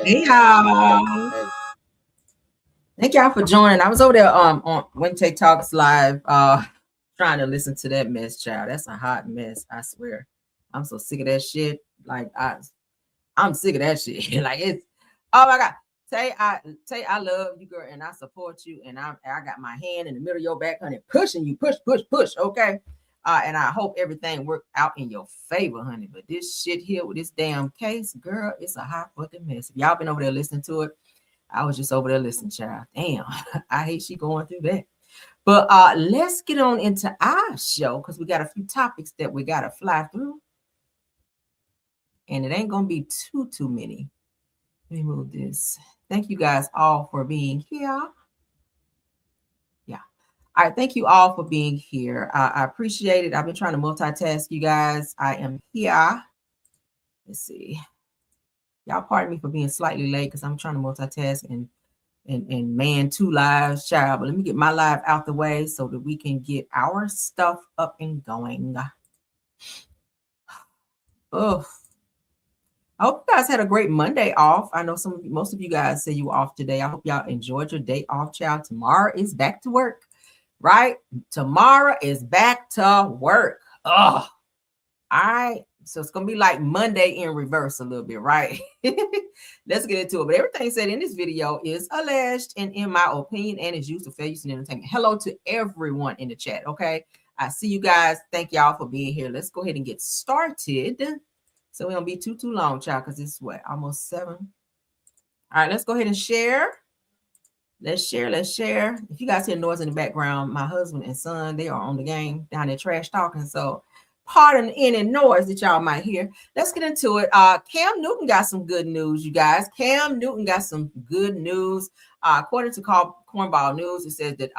Hey y'all. Thank y'all for joining. I was over there on Wednesday Talks Live trying to listen to that mess, child. That's a hot mess, I swear. I'm so sick of that shit. Like I'm sick of that shit. Like it's oh my God. Tay, I love you, girl, and I support you. And I got my hand in the middle of your back, honey, pushing you, push, okay? And I hope everything worked out in your favor, honey. But this shit here with this damn case, girl, it's a hot fucking mess. If y'all been over there listening to it, I was just over there listening, child. Damn, I hate she going through that. But let's get on into our show because we got a few topics that we got to fly through. And it ain't going to be too many. Let me move this. Thank you guys all for being here. Yeah. All right. Thank you all for being here. I appreciate it. I've been trying to multitask you guys. I am here. Let's see. Y'all pardon me for being slightly late because I'm trying to multitask and man 2 lives, child. But let me get my live out the way so that we can get our stuff up and going. Oh. I hope you guys had a great Monday off. I know most of you guys say you off today. I hope y'all enjoyed your day off, child. Tomorrow is back to work, right? Tomorrow is back to work. Oh, all right. So it's going to be like Monday in reverse a little bit, right? Let's get into it. But everything said in this video is alleged and in my opinion and is used for fair use and entertainment. Hello to everyone in the chat, okay? I see you guys. Thank y'all for being here. Let's go ahead and get started. So we don't be too long, child, because it's what, almost 7. All right, let's go ahead and share. Let's share. If you guys hear noise in the background, my husband and son, they are on the game down there trash talking. So pardon any noise that y'all might hear. Let's get into it. Cam Newton got some good news, you guys. Cam Newton got some good news. According to Cornball News, it says that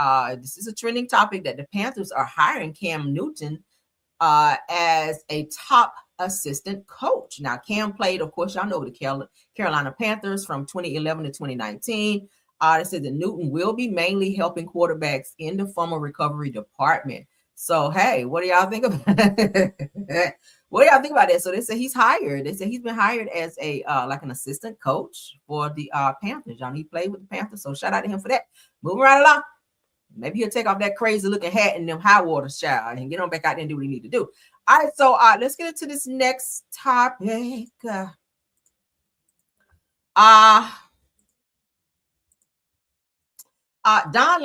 this is a trending topic that the Panthers are hiring Cam Newton as a top assistant coach. Now, Cam played, of course, y'all know the Carolina Panthers from 2011 to 2019. They said that Newton will be mainly helping quarterbacks in the former recovery department. So, hey, what do y'all think about that? What do y'all think about that? So they say he's hired. They say he's been hired as a like an assistant coach for the Panthers. Y'all know he played with the Panthers, so shout out to him for that. Moving right along. Maybe he'll take off that crazy looking hat and them high water, child, and get on back out there and do what he need to do. All right, so let's get into this next topic. Don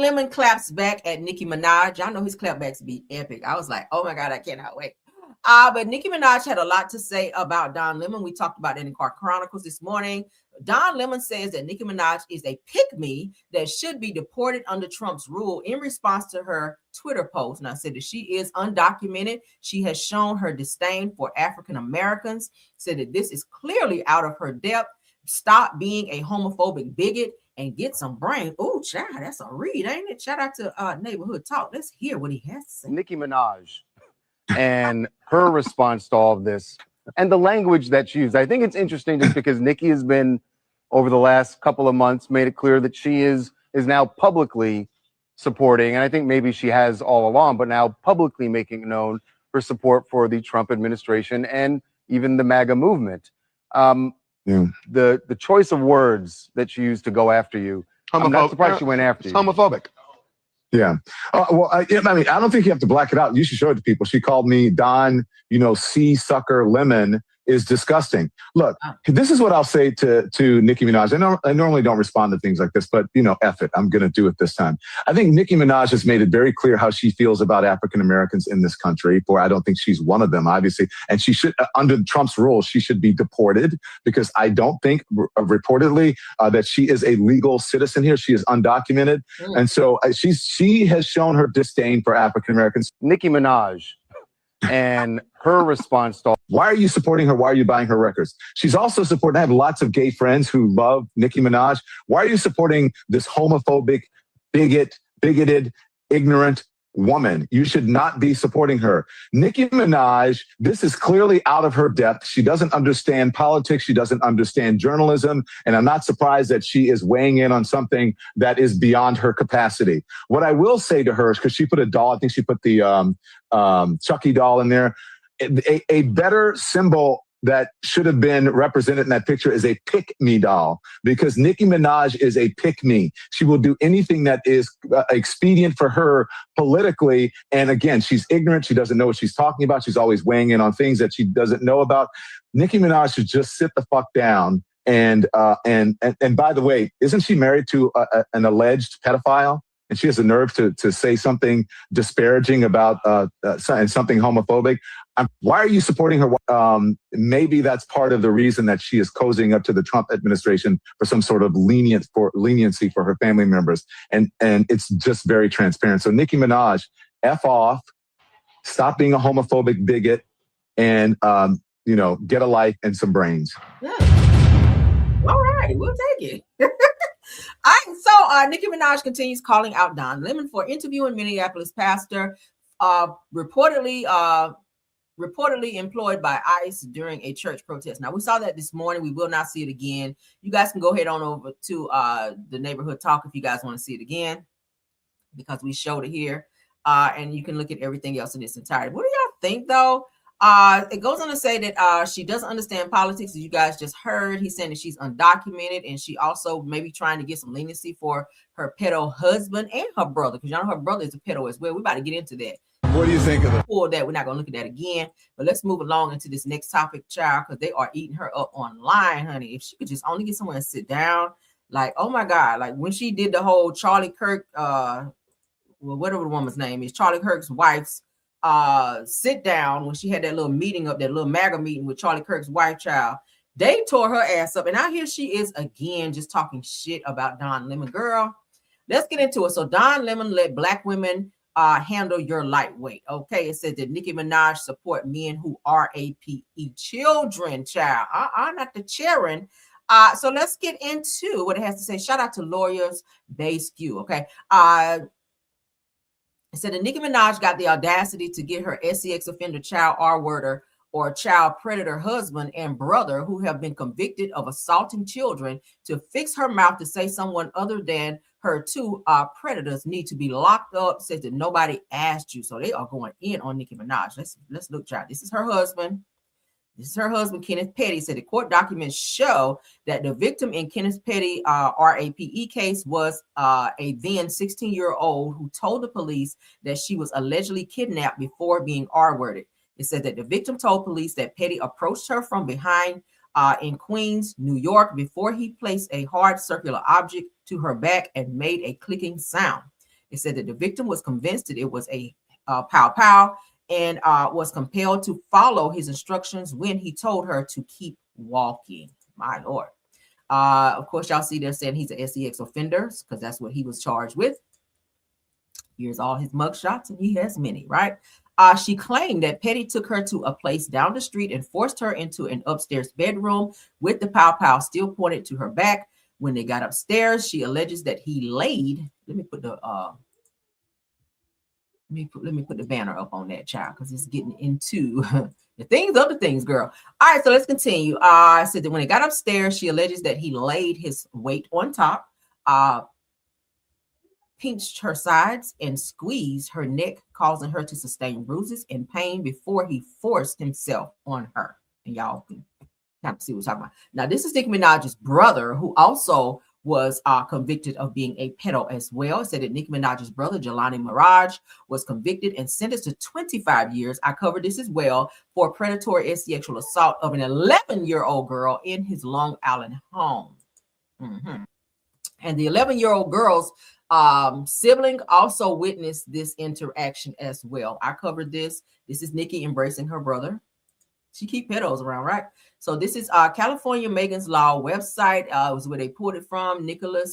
Lemon claps back at Nicki Minaj. Y'all know his clapbacks be epic. I was like, oh my God, I cannot wait. But Nicki Minaj had a lot to say about Don Lemon. We talked about it in Car Chronicles this morning. Don Lemon says that Nicki Minaj is a pick-me that should be deported under Trump's rule in response to her Twitter post. Now, said that she is undocumented. She has shown her disdain for African Americans, said that this is clearly out of her depth. Stop being a homophobic bigot and get some brain. Oh, child, that's a read, ain't it? Shout out to Neighborhood Talk. Let's hear what he has to say. Nicki Minaj and her response to all of this and the language that's used. I think it's interesting just because Nicki has been, over the last couple of months, made it clear that she is now publicly supporting, and I think maybe she has all along, but now publicly making known her support for the Trump administration and even the MAGA movement. The choice of words that she used to go after you, I'm not surprised she went after you. Homophobic. Yeah. Well, I mean, I don't think you have to black it out. You should show it to people. She called me Don, sea sucker lemon is disgusting. Look, this is what I'll say to Nicki Minaj. I normally don't respond to things like this, but, F it. I'm going to do it this time. I think Nicki Minaj has made it very clear how she feels about African Americans in this country. I don't think she's one of them, obviously. And she should, under Trump's rules, she should be deported because I don't think, reportedly, that she is a legal citizen here. She is undocumented. And so she has shown her disdain for African Americans. Nicki Minaj and her response to why are you supporting her? Why are you buying her records? She's also supporting, I have lots of gay friends who love Nicki Minaj. Why are you supporting this homophobic, bigoted, ignorant woman? You should not be supporting her. Nicki Minaj, this is clearly out of her depth. She doesn't understand politics. She doesn't understand journalism. And I'm not surprised that she is weighing in on something that is beyond her capacity. What I will say to her is, because she put a doll, I think she put the Chucky doll in there, a better symbol that should have been represented in that picture is a pick-me doll, because Nicki Minaj is a pick-me. She will do anything that is expedient for her politically. And again, she's ignorant. She doesn't know what she's talking about. She's always weighing in on things that she doesn't know about. Nicki Minaj should just sit the fuck down. And by the way, isn't she married to an alleged pedophile? And she has the nerve to say something disparaging about and something homophobic. Why are you supporting her? Maybe that's part of the reason that she is cozying up to the Trump administration for some sort of leniency for her family members. And it's just very transparent. So Nicki Minaj, F off, stop being a homophobic bigot, and get a life and some brains. Yeah. All right, we'll take it. All right, so Nicki Minaj continues calling out Don Lemon for interviewing Minneapolis pastor, reportedly employed by ICE during a church protest. Now, we saw that this morning. We will not see it again. You guys can go ahead on over to the Neighborhood Talk if you guys want to see it again, because we showed it here, and you can look at everything else in its entirety. What do y'all think, though? It goes on to say that she doesn't understand politics, as you guys just heard. He's saying that she's undocumented, and she also may be trying to get some leniency for her pedo husband and her brother, because y'all know her brother is a pedo as well. We're about to get into that. What do you think of it? For that, we're not going to look at that again, but let's move along into this next topic, child, because they are eating her up online, honey. If she could just only get somewhere and sit down, like, oh my God, like when she did the whole Charlie Kirk, whatever the woman's name is, Charlie Kirk's wife's sit down, when she had that little meeting up, that little MAGA meeting with Charlie Kirk's wife, child, they tore her ass up. And now here she is again, just talking shit about Don Lemon. Girl, let's get into it. So Don Lemon let Black women handle your lightweight. Okay, it says that Nicki Minaj support men who RAPE children, child. Not the children. So let's get into what it has to say. Shout out to Lawyers Bay Skew. Okay. It said that Nicki Minaj got the audacity to get her SCX offender child R-worder or child predator husband and brother who have been convicted of assaulting children to fix her mouth to say someone other than her two predators need to be locked up. Says that nobody asked you. So they are going in on Nicki Minaj. Let's look, child. This is her husband. This is her husband, Kenneth Petty. Said the court documents show that the victim in Kenneth Petty RAPE case was a then 16-year-old who told the police that she was allegedly kidnapped before being R-worded. It said that the victim told police that Petty approached her from behind in Queens, New York, before he placed a hard circular object to her back and made a clicking sound. It said that the victim was convinced that it was a pow-pow and was compelled to follow his instructions when he told her to keep walking. My Lord. Of course, y'all see they're saying he's an SCX offender because that's what he was charged with. Here's all his mugshots, and he has many, right? She claimed that Petty took her to a place down the street and forced her into an upstairs bedroom with the pow-pow still pointed to her back. When they got upstairs, she alleges that he laid. Let me put the let me put the banner up on that, child, because it's getting into the things, other things, girl. All right, so let's continue. I said that when they got upstairs, she alleges that he laid his weight on top, pinched her sides, and squeezed her neck, causing her to sustain bruises and pain before he forced himself on her. And y'all can kind of see what we're talking about. Now, this is Nicki Minaj's brother, who also was convicted of being a pedo as well. It said that Nicki Minaj's brother, Jelani Mirage, was convicted and sentenced to 25 years. I covered this as well for predatory sexual assault of an 11-year-old girl in his Long Island home. And the 11-year-old girl's sibling also witnessed this interaction as well. I covered this. This is Nicki embracing her brother. She keep pedos around, right? So this is California Megan's Law website. Was where they pulled it from.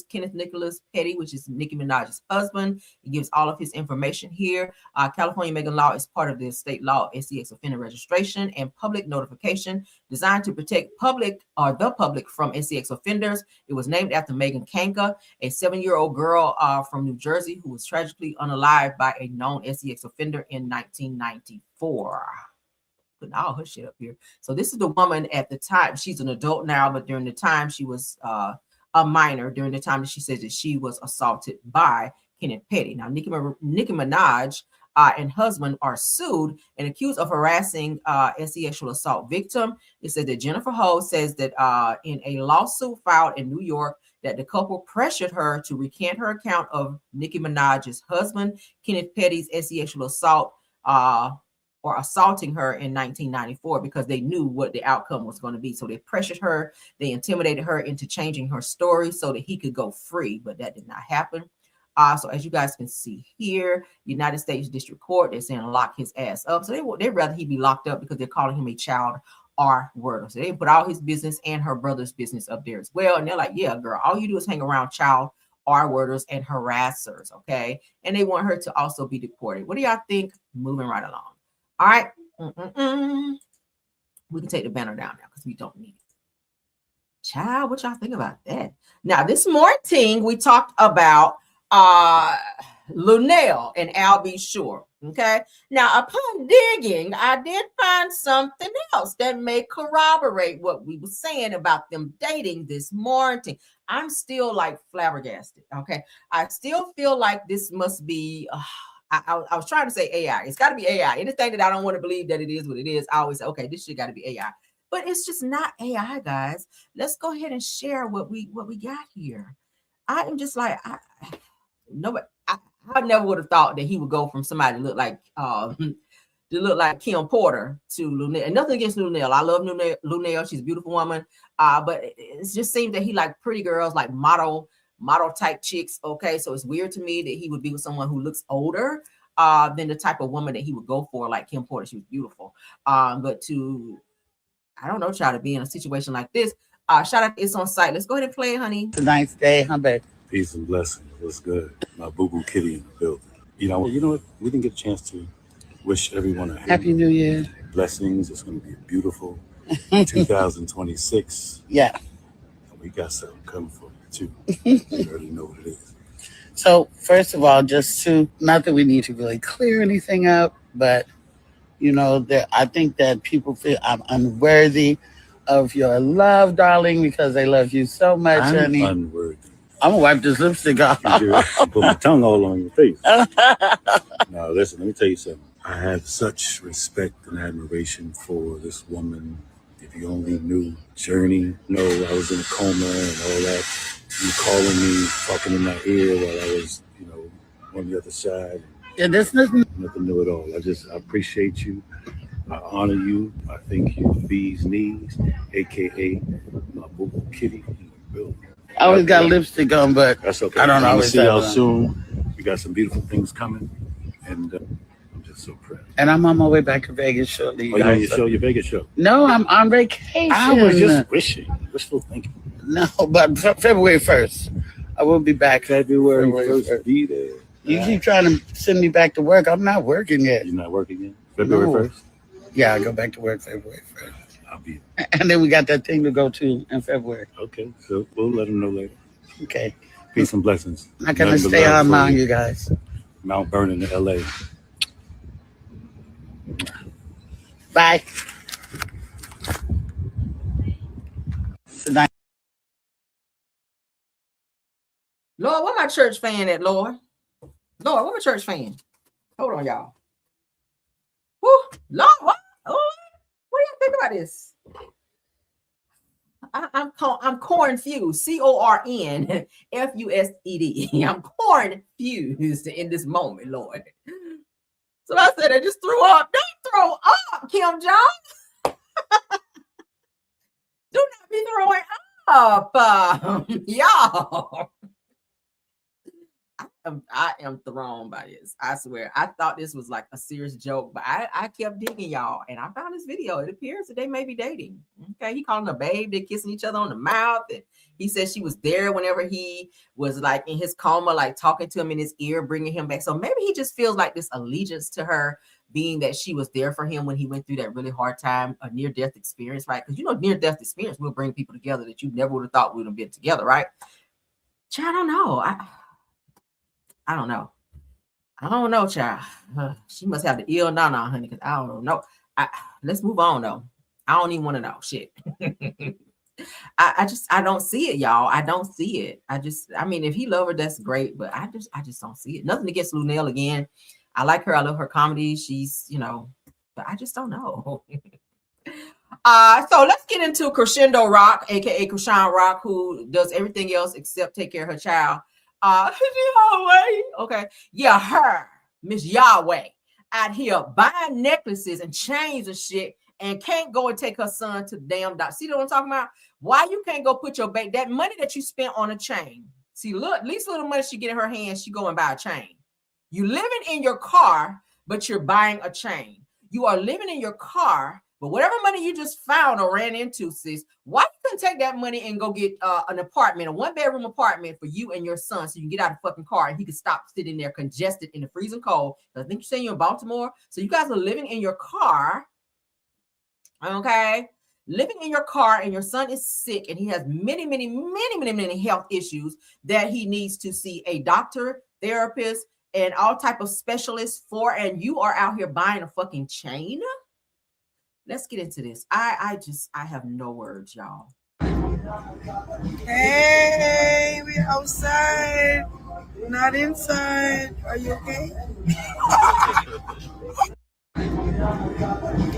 Kenneth Nicholas Petty, which is Nicki Minaj's husband. It gives all of his information here. California Megan Law is part of the state law SCX offender registration and public notification designed to protect the public from SCX offenders. It was named after Megan Kanka, a 7-year-old girl from New Jersey who was tragically unalived by a known SCX offender in 1994. Putting all her shit up here. So this is the woman at the time. She's an adult now, but during the time she was a minor, during the time that she says that she was assaulted by Kenneth Petty. Now, Nicki Minaj and husband are sued and accused of harassing a sexual assault victim. It said that Jennifer Ho says that in a lawsuit filed in New York, that the couple pressured her to recant her account of Nicki Minaj's husband, Kenneth Petty's sexual assault or assaulting her in 1994 because they knew what the outcome was going to be. So they pressured her, they intimidated her into changing her story so that he could go free, but that did not happen. So as you guys can see here, United States District Court, they're saying lock his ass up. So they'd rather he be locked up because they're calling him a child R-word. So they put all his business and her brother's business up there as well. And they're like, yeah, girl, all you do is hang around child R-worders and harassers, okay? And they want her to also be deported. What do y'all think? Moving right along. All right. We can take the banner down now because we don't need it. Child, what y'all think about that? Now, this morning we talked about Luenell and Al B. Sure. Okay. Now, upon digging, I did find something else that may corroborate what we were saying about them dating this morning. I'm still like flabbergasted. Okay. I still feel like this must be. I was trying to say AI. It's got to be AI. Anything that I don't want to believe that it is what it is, I always say, okay, this shit got to be AI. But it's just not AI, guys. Let's go ahead and share what we got here. I am just like, I never would have thought that he would go from somebody to look like Kim Porter to Lunell. And nothing against Lunell. I love Lunell. She's a beautiful woman. But it just seems that he like pretty girls, like model type chicks. Okay, so it's weird to me that he would be with someone who looks older than the type of woman that he would go for, like Kim Porter. She was beautiful. But I don't know, try to be in a situation like this. Shout out to It's On Site. Let's go ahead and play it, honey. It's a nice day, huh, babe? Peace and blessings. What's good? My boo-boo kitty in the building. You know what? We didn't get a chance to wish everyone a Happy New Year. Blessings. It's going to be a beautiful 2026. Yeah. And we got something coming for you, too. You already know what it is. So, first of all, just to, not that we need to really clear anything up, but, you know, that I think that people feel I'm unworthy of your love, darling, because they love you so much, I'm honey. unworthy. I'm going to wipe this lipstick off. You put my tongue all on your face. Now, listen, let me tell you something. I have such respect and admiration for this woman. If you only knew Journey, I was in a coma and all that. You calling me, talking in my ear while I was, on the other side. Yeah, this is Nothing new at all. I appreciate you. I honor you. I thank you. Bee's Knees, a.k.a. my boo-boo kitty in the building. I always got lipstick on, but that's okay. I don't know. I'll see y'all soon. We got some beautiful things coming, and I'm just so proud. And I'm on my way back to Vegas shortly. Oh, you on your show, your Vegas show? No, I'm on vacation. I was just wishful thinking. No, but February 1st, I will be back. February 1st, be there. You keep trying to send me back to work. I'm not working yet. You're not working yet? February 1st? Yeah, I go back to work February 1st. I'll be. And then we got that thing to go to in February. Okay, so we'll let them know later. Okay. Peace and blessings. I'm not going to stay on long, you guys. Mount Vernon to LA. Bye. Lord, where my church fan at, Lord? Lord, where my church fan? Hold on, y'all. Woo, Lord, what? Oh, what do you think about this? I'm cornfused. CORNFUSED. I'm cornfused in this moment, Lord. So I said, I just threw up. Don't throw up, Kim Jones. Do not be throwing up, y'all. I am thrown by this. I swear. I thought this was like a serious joke, but I kept digging, y'all, and I found this video. It appears that they may be dating. Okay, he called her a babe. They're kissing each other on the mouth, and he said she was there whenever he was like in his coma, like talking to him in his ear, bringing him back. So maybe he just feels like this allegiance to her, being that she was there for him when he went through that really hard time, a near-death experience, right? Because near-death experience will bring people together that you never would have thought would have been together, right? Child, I don't know. I don't know. I don't know, child. She must have the ill nana, honey, because I don't know. Let's move on, though. I don't even want to know. Shit. I don't see it, y'all. I don't see it. I mean, if he love her, that's great, but I just don't see it. Nothing against Lunell again. I like her. I love her comedy. She's, but I just don't know. So let's get into Crescendo Rock, aka Chrisean Rock, who does everything else except take care of her child. Yahweh. Okay. Yeah, her, Miss Yahweh, out here buying necklaces and chains and shit, and can't go and take her son to the damn doctor. See what I'm talking about? Why you can't go put your baby, that money that you spent on a chain? See, look, at least little money she get in her hands, she go and buy a chain. You living in your car, but you're buying a chain. You are living in your car, but whatever money you just found or ran into, sis, why you couldn't take that money and go get an apartment, a 1-bedroom apartment for you and your son, so you can get out of the fucking car and he can stop sitting there congested in the freezing cold? I think you're saying you're in Baltimore, so you guys are living in your car, okay? Living in your car, and your son is sick, and he has many health issues that he needs to see a doctor, therapist, and all type of specialists for, and you are out here buying a fucking chain. Let's get into this. I have no words, y'all. Hey, we outside, not inside. Are you okay?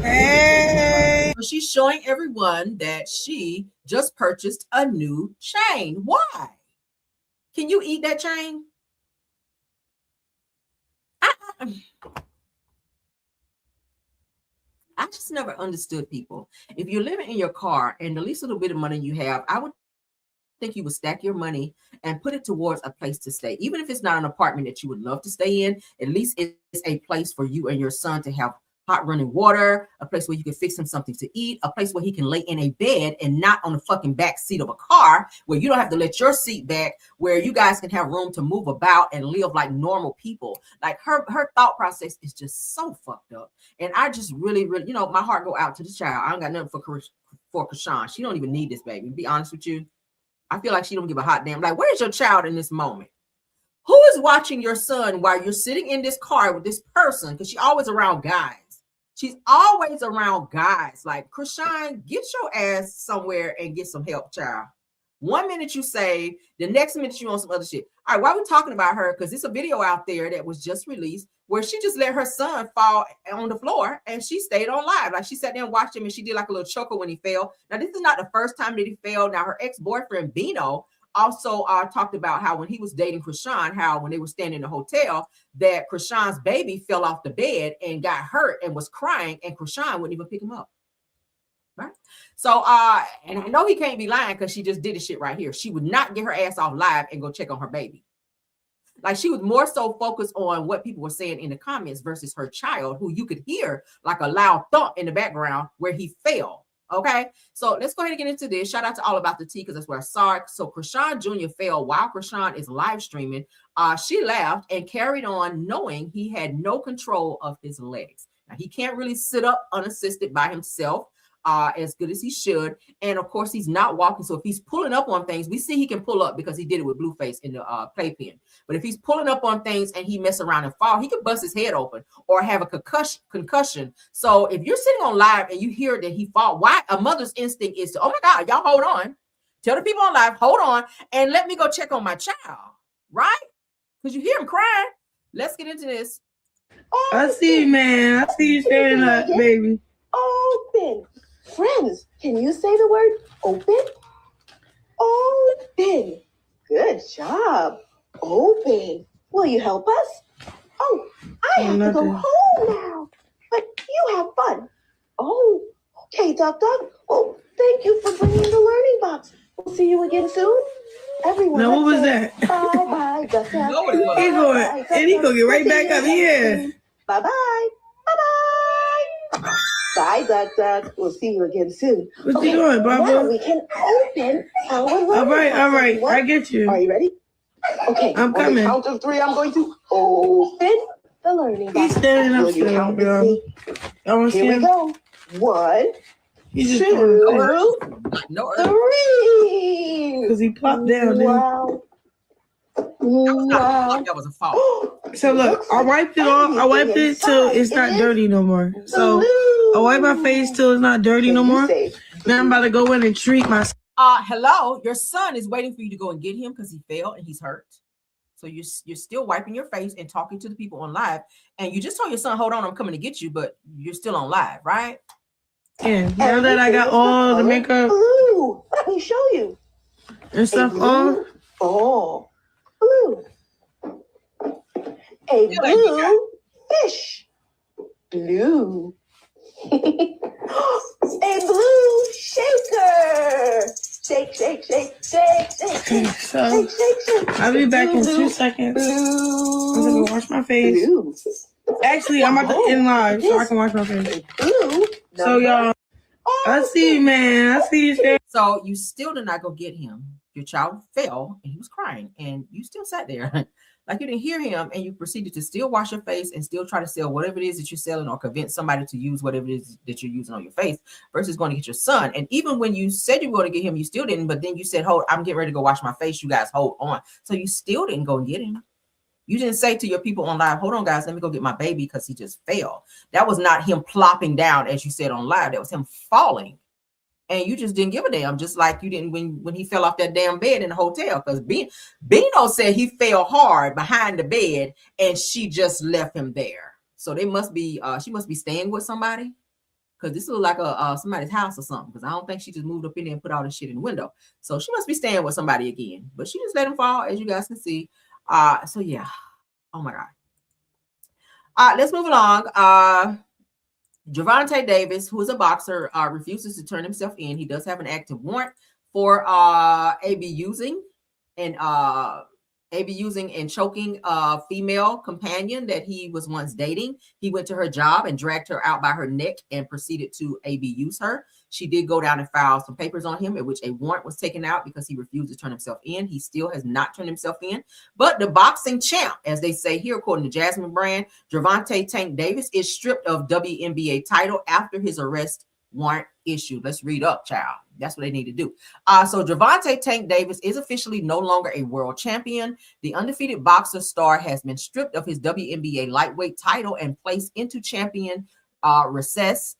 Hey. So she's showing everyone that she just purchased a new chain. Why? Can you eat that chain? I just never understood people. If you're living in your car and the least little bit of money you have, I would think you would stack your money and put it towards a place to stay. Even if it's not an apartment that you would love to stay in, at least it's a place for you and your son to have hot running water, a place where you can fix him something to eat, a place where he can lay in a bed and not on the fucking back seat of a car, where you don't have to let your seat back, where you guys can have room to move about and live like normal people. Like her thought process is just so fucked up. And I just really, my heart go out to the child. I don't got nothing for Chrisean. She don't even need this baby. To be honest with you, I feel like she don't give a hot damn. Like, where's your child in this moment? Who is watching your son while you're sitting in this car with this person? Because she's always around guys. She's always around guys. Like, Chrisean, get your ass somewhere and get some help, child. 1 minute you say, the next minute you on some other shit. All right, why are we talking about her? Because there's a video out there that was just released where she just let her son fall on the floor and she stayed on live. Like, she sat there and watched him and she did like a little chuckle when he fell. Now, this is not the first time that he fell. Now, her ex-boyfriend, Bino, also talked about how when he was dating Chrisean, how when they were staying in the hotel, that Chrisean's baby fell off the bed and got hurt and was crying, and Chrisean wouldn't even pick him up. Right? So, and I know he can't be lying because she just did this shit right here. She would not get her ass off live and go check on her baby. Like, she was more so focused on what people were saying in the comments versus her child, who you could hear like a loud thump in the background where he fell. Okay, so let's go ahead and get into this. Shout out to All About the Tea, because that's where I saw it. So Chrisean Jr. fell while Chrisean is live streaming. She laughed and carried on, knowing he had no control of his legs. Now, he can't really sit up unassisted by himself as good as he should. And of course, he's not walking. So if he's pulling up on things, we see he can pull up because he did it with Blueface in the playpen. But if he's pulling up on things and he mess around and fall, he could bust his head open or have a concussion. So if you're sitting on live and you hear that he fall, why a mother's instinct is to, oh my God, y'all hold on. Tell the people on live, hold on, and let me go check on my child, right? Because you hear him crying. Let's get into this. I see you, man. I see you standing up, baby. Open. Friends, can you say the word open? Open. Good job. Open. Will you help us? Oh, I have to go home now. But you have fun. Oh, okay, Duck. Oh, thank you for bringing the learning box. We'll see you again soon. Everyone. Now, what was that? Bye, Duck. He's going, and he gonna get right back up here. Bye-bye. Bye-bye. Bye, Duck. We'll see you again soon. What you doing, Barbara? Now we can open our learning All right. I get you. Are you ready? Okay. I'm coming. On the count of 3, I'm going to open the learning box. He's standing up Will you count with me? Here we go. 1, He's just 2, 3. Because he popped down there. Wow. That was a fall. So look, I wiped it off. I wiped it till it's not dirty no more. So I wipe my face till it's not dirty no more. Now I'm about to go in and treat myself. Hello, your son is waiting for you to go and get him because he fell and he's hurt. So you're still wiping your face and talking to the people on live. And you just told your son, hold on, I'm coming to get you, but you're still on live, right? Yeah, now that I got all the makeup. Blue. Let me show you. And stuff on. Oh, blue. A blue fish. Blue. A blue shaker. Shake, shake, shake, shake, shake, Okay, shake, so shake, shake, shake. I'll be back in Blue, 2 seconds. blue. I'm gonna go wash my face. Blue. Actually, I'm about to end live so I can wash my face. Blue. So y'all, I see you, man. I see you. So you still did not go get him. Your child fell and he was crying, and you still sat there like you didn't hear him, and you proceeded to still wash your face and still try to sell whatever it is that you're selling, or convince somebody to use whatever it is that you're using on your face, versus going to get your son. And even when you said you were going to get him, you still didn't. But then you said, hold, I'm getting ready to go wash my face. You guys hold on. So you still didn't go and get him. You didn't say to your people on live, hold on, guys, let me go get my baby because he just fell. That was not him plopping down, as you said on live. That was him falling. And you just didn't give a damn, just like you didn't when he fell off that damn bed in the hotel. Because Bino said he fell hard behind the bed and she just left him there. So they must be she must be staying with somebody, because this looks like a somebody's house or something. Because I don't think she just moved up in there and put all this shit in the window. So she must be staying with somebody again. But she just let him fall, as you guys can see. So yeah, oh my God. Let's move along. Gervonta Davis, who is a boxer, refuses to turn himself in. He does have an active warrant for abusing and choking a female companion that he was once dating. He went to her job and dragged her out by her neck and proceeded to abuse her. She did go down and file some papers on him, in which a warrant was taken out because he refused to turn himself in. He still has not turned himself in. But the boxing champ, as they say here, according to Jasmine Brand, Gervonta Tank Davis is stripped of WNBA title after his arrest warrant issued. Let's read up, child. That's what they need to do. So Gervonta Tank Davis is officially no longer a world champion. The undefeated boxer star has been stripped of his WNBA lightweight title and placed into champion recess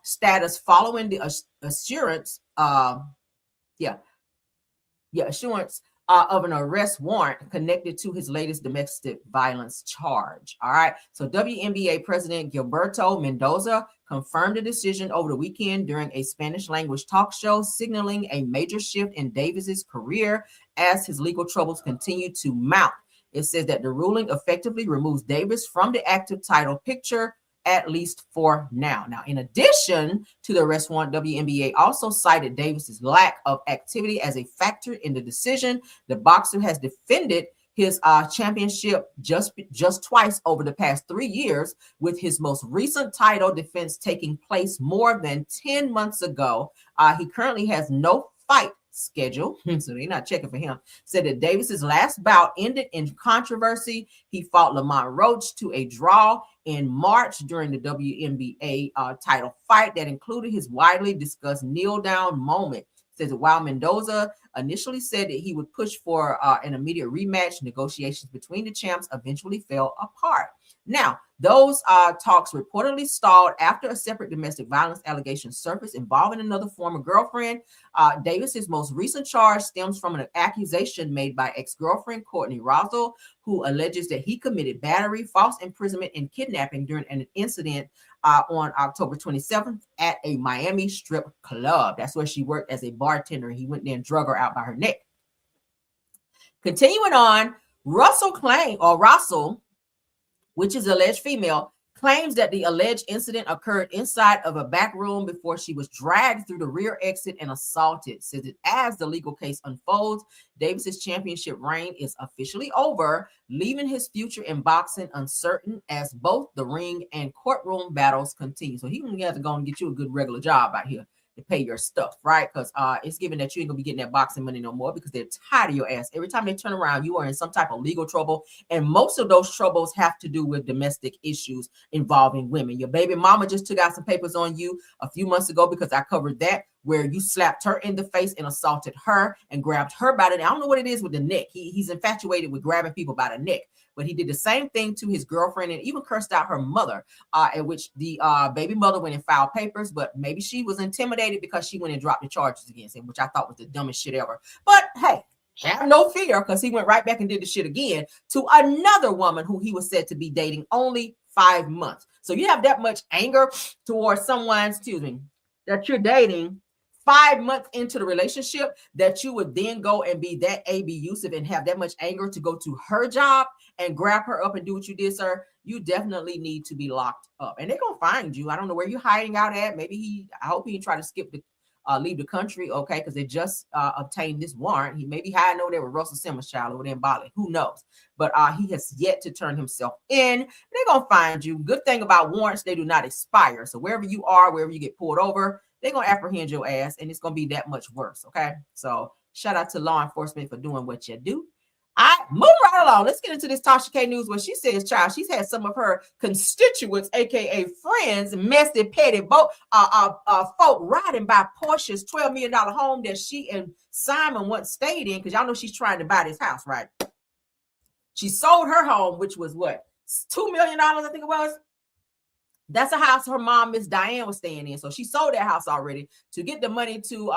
status following the assurance of an arrest warrant connected to his latest domestic violence charge. All right. So WNBA President Gilberto Mendoza confirmed the decision over the weekend during a Spanish language talk show, signaling a major shift in Davis's career as his legal troubles continue to mount. It says that the ruling effectively removes Davis from the active title picture, at least for now. Now, in addition to the arrest warrant, WNBA also cited Davis's lack of activity as a factor in the decision. The boxer has defended his championship just twice over the past 3 years, with his most recent title defense taking place more than 10 months ago. He currently has no fight schedule, so they're not checking for him. Said that Davis's last bout ended in controversy. He fought Lamont Roach to a draw in March during the WNBA title fight that included his widely discussed kneel down moment. Says that while Mendoza initially said that he would push for an immediate rematch, negotiations between the champs eventually fell apart. Now, those talks reportedly stalled after a separate domestic violence allegation surfaced involving another former girlfriend. Davis's most recent charge stems from an accusation made by ex-girlfriend Courtney Rosal, who alleges that he committed battery, false imprisonment, and kidnapping during an incident on October 27th at a Miami strip club. That's where she worked as a bartender. He went there and drug her out by her neck. Continuing on, Russell, which is alleged female, claims that the alleged incident occurred inside of a back room before she was dragged through the rear exit and assaulted. Says that as the legal case unfolds, Davis's championship reign is officially over, leaving his future in boxing uncertain as both the ring and courtroom battles continue. So he's gonna have to go and get you a good regular job out here to pay your stuff, right? Because it's given that you ain't gonna be getting that boxing money no more, because they're tired of your ass. Every time they turn around, you are in some type of legal trouble, and most of those troubles have to do with domestic issues involving women. Your baby mama just took out some papers on you a few months ago, because I covered that, where you slapped her in the face and assaulted her and grabbed her by the neck. I don't know what it is with the neck. He's infatuated with grabbing people by the neck, but he did the same thing to his girlfriend and even cursed out her mother, at which the baby mother went and filed papers, but maybe she was intimidated because she went and dropped the charges against him, which I thought was the dumbest shit ever. But hey, have no fear, because he went right back and did the shit again to another woman who he was said to be dating only 5 months. So you have that much anger towards someone, that you're dating 5 months into the relationship, that you would then go and be that abusive and have that much anger to go to her job and grab her up and do what you did, sir. You definitely need to be locked up, and they're gonna find you. I don't know where you're hiding out at. Maybe I hope he try to leave the country, okay, because they just obtained this warrant. He may be hiding over there with Russell Simmons' child over there in Bali. Who knows? But he has yet to turn himself in. They're gonna find you. Good thing about warrants, they do not expire. So wherever you are, wherever you get pulled over, they're gonna apprehend your ass, and it's gonna be that much worse. Okay. So shout out to law enforcement for doing what you do. I move right along. Let's get into this Tasha K news where she says, child, she's had some of her constituents, aka friends, messy, petty folk riding by Porsha's $12 million home that she and Simon once stayed in, because y'all know she's trying to buy this house, right? She sold her home, which was what, $2 million, I think it was. That's a house her mom, Miss Diane, was staying in. So she sold that house already to get the money to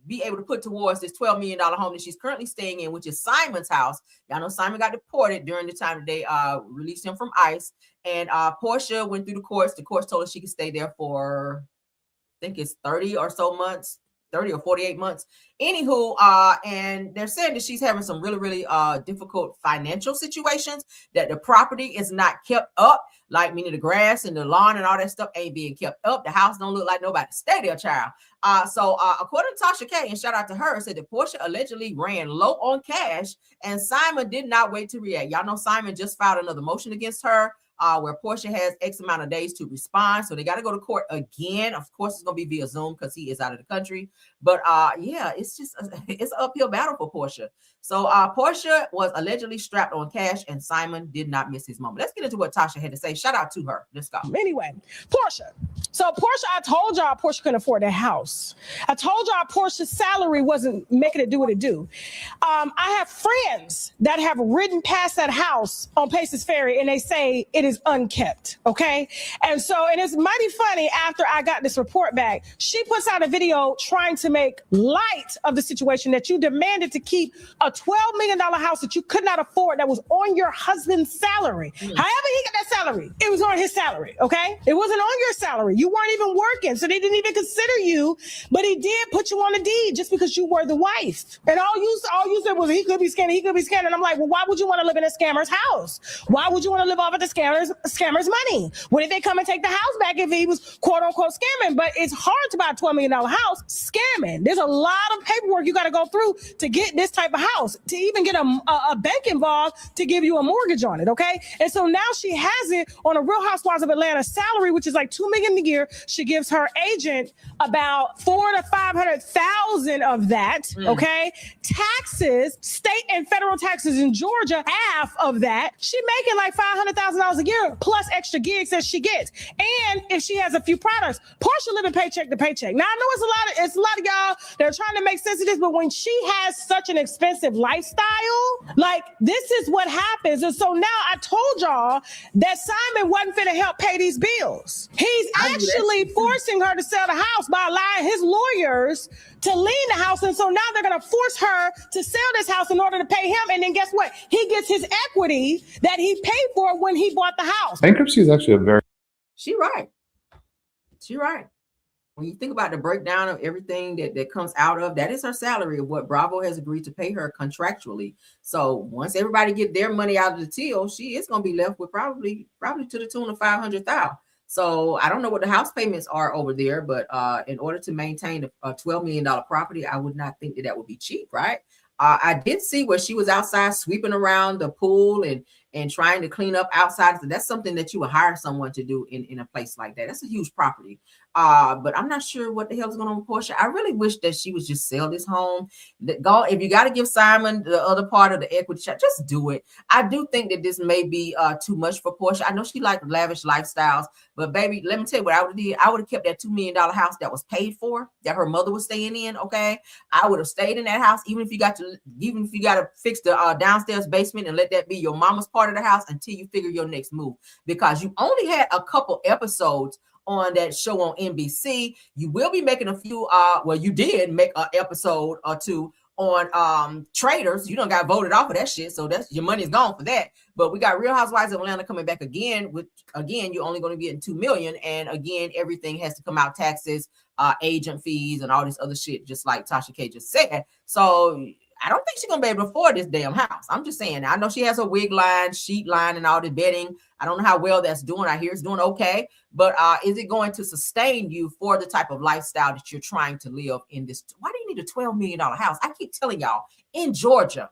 be able to put towards this $12 million home that she's currently staying in, which is Simon's house. Y'all know Simon got deported during the time that they released him from ICE. And Porsha went through the courts. The courts told her she could stay there for, I think it's 30 or so months. 30 or 48 months. Anywho, and they're saying that she's having some really, really difficult financial situations, that the property is not kept up, like meaning the grass and the lawn and all that stuff ain't being kept up. The house don't look like nobody stay there, child. So according to Tasha K, and shout out to her, said that Porsha allegedly ran low on cash, and Simon did not wait to react. Y'all know Simon just filed another motion against her, where Porsha has X amount of days to respond. So they got to go to court again. Of course, it's going to be via Zoom because he is out of the country. But yeah, it's just, it's an uphill battle for Porsha. So Porsha was allegedly strapped on cash, and Simon did not miss his moment. Let's get into what Tasha had to say. Shout out to her. Let's go. Anyway, Porsha. So Porsha, I told y'all Porsha couldn't afford that house. I told y'all Porsha's salary wasn't making it do what it do. I have friends that have ridden past that house on Paces Ferry, and they say it is unkept, okay? And it's mighty funny. After I got this report back, she puts out a video trying to make light of the situation that you demanded to keep a $12 million house that you could not afford, that was on your husband's salary. However he got that salary, it was on his salary, okay? It wasn't on your salary. You weren't even working, so they didn't even consider you, but he did put you on the deed just because you were the wife. And all you said was he could be scamming, And I'm like, well, why would you want to live in a scammer's house? Why would you want to live off of the scammer's money? When did they come and take the house back if he was quote unquote scamming? But it's hard to buy a $12 million house scamming. There's a lot of paperwork you got to go through to get this type of house, to even get a bank involved to give you a mortgage on it, okay? And so now she has it on a Real Housewives of Atlanta salary, which is like $2 million a year. She gives her agent about $400,000 to $500,000 of that, okay? Taxes, state and federal taxes in Georgia, half of that. She making like $500,000 a year plus extra gigs that she gets. And if she has a few products, Porsha living paycheck to paycheck. Now I know it's a lot of y'all that are trying to make sense of this, but when she has such an expensive lifestyle, like this is what happens. And so now I told y'all that Simon wasn't finna help pay these bills. He's actually forcing her to sell the house by allowing his lawyers to lien the house. And so now they're going to force her to sell this house in order to pay him. And then guess what? He gets his equity that he paid for when he bought the house. Bankruptcy is actually a very... She right. When you think about the breakdown of everything that comes out of, that is her salary of what Bravo has agreed to pay her contractually. So once everybody get their money out of the till, she is going to be left with probably to the tune of $500,000. So I don't know what the house payments are over there, but in order to maintain a $12 million property, I would not think that would be cheap, right? I did see where she was outside sweeping around the pool and trying to clean up outside. So that's something that you would hire someone to do in a place like that. That's a huge property. But I'm not sure what the hell is going on with Porsha. I really wish that she would just sell this home. If you got to give Simon the other part of the equity check, just do it. I do think that this may be too much for Porsha. I know she liked lavish lifestyles, but baby, let me tell you what I would have did. I would have kept that $2 million house that was paid for, that her mother was staying in. Okay, I would have stayed in that house, even if you got to fix the downstairs basement and let that be your mama's part of the house until you figure your next move, because you only had a couple episodes on that show on NBC. You will be making a few, you did make an episode or two on traders. You don't got voted off of that shit, so that's your money's gone for that. But we got Real Housewives of Atlanta coming back again, which again you're only going to be getting $2 million, and again everything has to come out, taxes, agent fees, and all this other shit, just like Tasha K just said. So I don't think she's gonna be able to afford this damn house. I'm just saying. I know she has a wig line, sheet line, and all the bedding. I don't know how well that's doing. I hear it's doing okay, but is it going to sustain you for the type of lifestyle that you're trying to live in this? Why do you need a $12 million house? I keep telling y'all, in Georgia,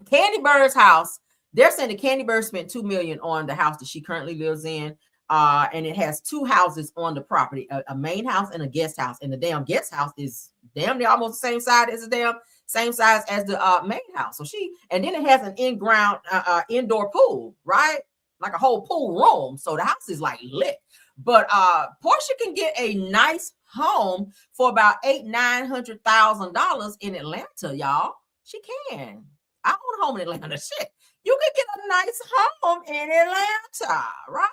Candy Bird's house, they're saying that Candy Bird spent $2 million on the house that she currently lives in. And it has 2 houses on the property, a main house and a guest house. And the damn guest house is damn near almost the same size as the main house. So and then it has an in-ground indoor pool, right? Like a whole pool room. So the house is like lit. But Porsha can get a nice home for about $800,000-$900,000 in Atlanta, y'all. She can. I own a home in Atlanta. Shit. You can get a nice home in Atlanta, right?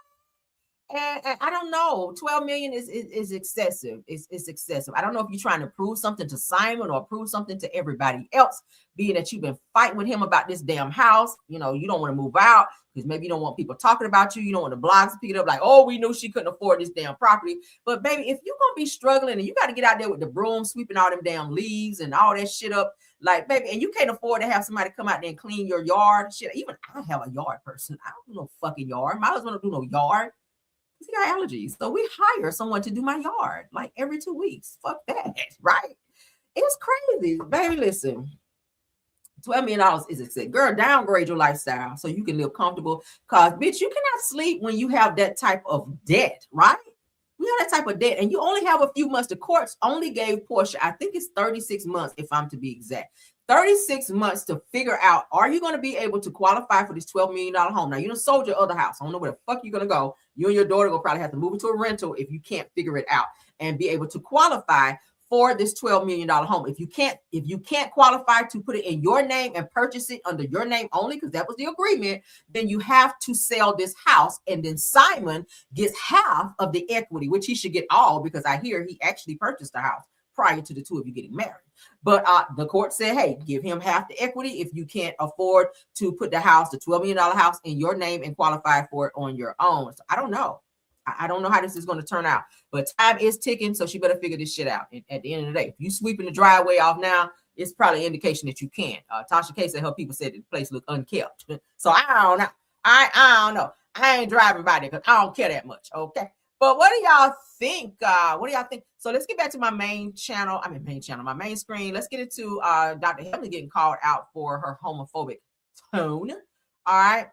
And I don't know, 12 million is excessive. It's excessive. I don't know if you're trying to prove something to Simon or prove something to everybody else, being that you've been fighting with him about this damn house. You know, you don't want to move out because maybe you don't want people talking about you. You don't want the blogs to pick it up like, oh, we knew she couldn't afford this damn property. But baby, if you're going to be struggling and you got to get out there with the broom, sweeping all them damn leaves and all that shit up, like, baby, and you can't afford to have somebody come out there and clean your yard. Shit, even I have a yard person. I don't do no fucking yard. My husband don't do no yard. He got allergies. So we hire someone to do my yard like every 2 weeks. Fuck that, right? It's crazy. Baby, listen. $12 million is excessive. Girl, downgrade your lifestyle so you can live comfortable. Because, bitch, you cannot sleep when you have that type of debt, right? You have that type of debt, and you only have a few months. The courts only gave Porsha, I think it's 36 months, if I'm to be exact. 36 months to figure out, are you going to be able to qualify for this $12 million home? Now, you done sold your other house. I don't know where the fuck you're going to go. You and your daughter will probably have to move into a rental if you can't figure it out and be able to qualify for this $12 million home. If you can't qualify to put it in your name and purchase it under your name only, because that was the agreement, then you have to sell this house. And then Simon gets half of the equity, which he should get all, because I hear he actually purchased the house prior to the two of you getting married. But the court said, hey, give him half the equity if you can't afford to put the house, the $12 million house, in your name and qualify for it on your own. So I don't know. I don't know how this is going to turn out, but time is ticking, so she better figure this shit out. And at the end of the day, if you sweeping the driveway off now, it's probably an indication that you can't. Tasha K said her people said the place looked unkept. So I don't know. I don't know. I ain't driving by there because I don't care that much. Okay. But what do y'all think? So let's get back to my main channel. My main screen. Let's get into Dr. Heavenly getting called out for her homophobic tone. All right.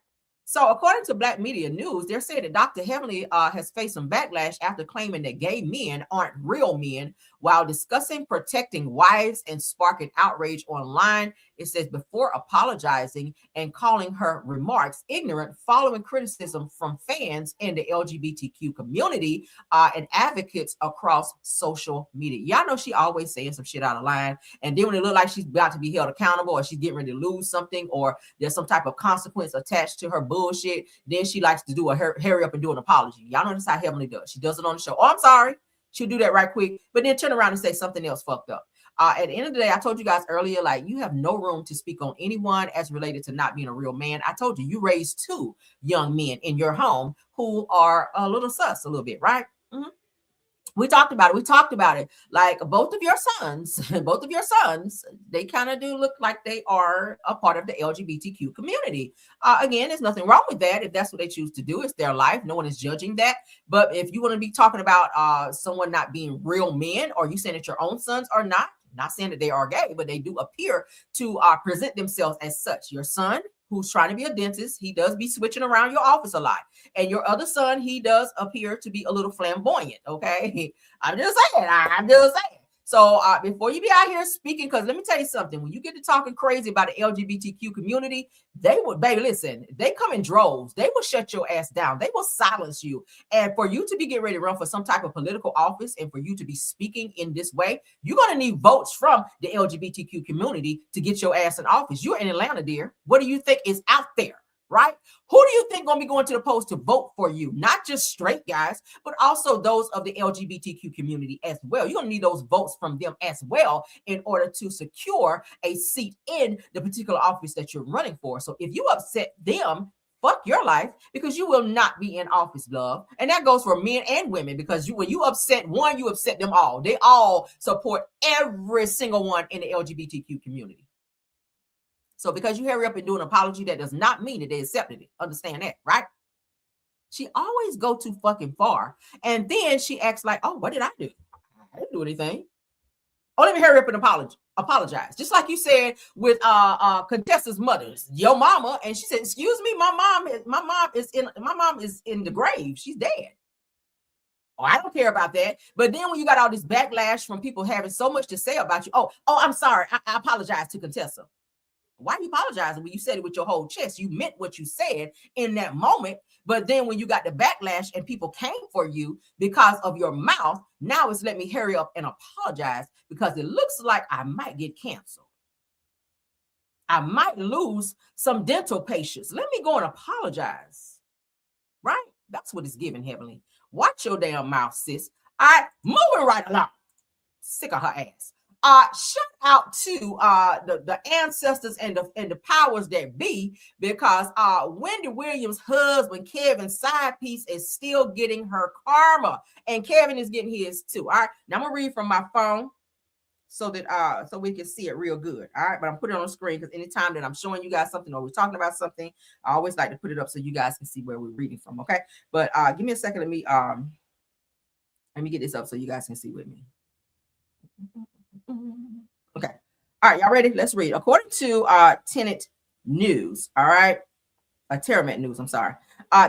So according to Black Media News, they're saying that Dr. Heavenly has faced some backlash after claiming that gay men aren't real men while discussing protecting wives and sparking outrage online. It says before apologizing and calling her remarks ignorant following criticism from fans in the LGBTQ community and advocates across social media. Y'all know she always saying some shit out of line. And then when it look like she's about to be held accountable or she's getting ready to lose something or there's some type of consequence attached to her bullshit, then she likes to do a hurry up and do an apology. Y'all know that's how Heavenly does. She does it on the show. Oh, I'm sorry. She'll do that right quick, but then turn around and say something else fucked up. At the end of the day, I told you guys earlier, like, you have no room to speak on anyone as related to not being a real man. I told you raised 2 young men in your home who are a little sus a little bit, right? Mm-hmm. We talked about it. Like both of your sons, they kind of do look like they are a part of the LGBTQ community. Again, there's nothing wrong with that. If that's what they choose to do, it's their life. No one is judging that. But if you want to be talking about someone not being real men, or you saying that your own sons are not saying that they are gay, but they do appear to present themselves as such. Your son, who's trying to be a dentist, he does be switching around your office a lot. And your other son, he does appear to be a little flamboyant, okay? I'm just saying. So before you be out here speaking, because let me tell you something, when you get to talking crazy about the LGBTQ community, they would, baby, listen, they come in droves. They will shut your ass down. They will silence you. And for you to be getting ready to run for some type of political office and for you to be speaking in this way, you're going to need votes from the LGBTQ community to get your ass in office. You're in Atlanta, dear. What do you think is out there? right? Who do you think going to be going to the polls to vote for you? Not just straight guys, but also those of the LGBTQ community as well. You're going to need those votes from them as well in order to secure a seat in the particular office that you're running for. So if you upset them, fuck your life, because you will not be in office, love. And that goes for men and women, because when you upset one, you upset them all. They all support every single one in the LGBTQ community. So because you hurry up and do an apology, that does not mean that they accepted it. Understand that, right? She always go too fucking far. And then she acts like, oh, what did I do? I didn't do anything. Oh, let me hurry up and apologize. Just like you said with Contessa's mother, your mama, and she said, excuse me, my mom is in the grave. She's dead. Oh, I don't care about that. But then when you got all this backlash from people having so much to say about you, oh, I'm sorry. I apologize to Contessa. Why are you apologizing when you said it with your whole chest? You meant what you said in that moment. But then when you got the backlash and people came for you because of your mouth, now it's let me hurry up and apologize because it looks like I might get canceled. I might lose some dental patients. Let me go and apologize. Right? That's what it's giving, Heavenly. Watch your damn mouth, sis. All right, moving right along. Sick of her ass. Shout out to the ancestors and the powers that be, because Wendy Williams' husband, Kevin's side piece, is still getting her karma, and Kevin is getting his too. All right, now I'm gonna read from my phone so that so we can see it real good. All right, but I'm putting it on the screen because anytime that I'm showing you guys something or we're talking about something, I always like to put it up so you guys can see where we're reading from. Okay, but give me a second. Let me get this up so you guys can see with me. Okay. All right, y'all ready? Let's read. According to Tenet News, all right, Terramet News, I'm sorry.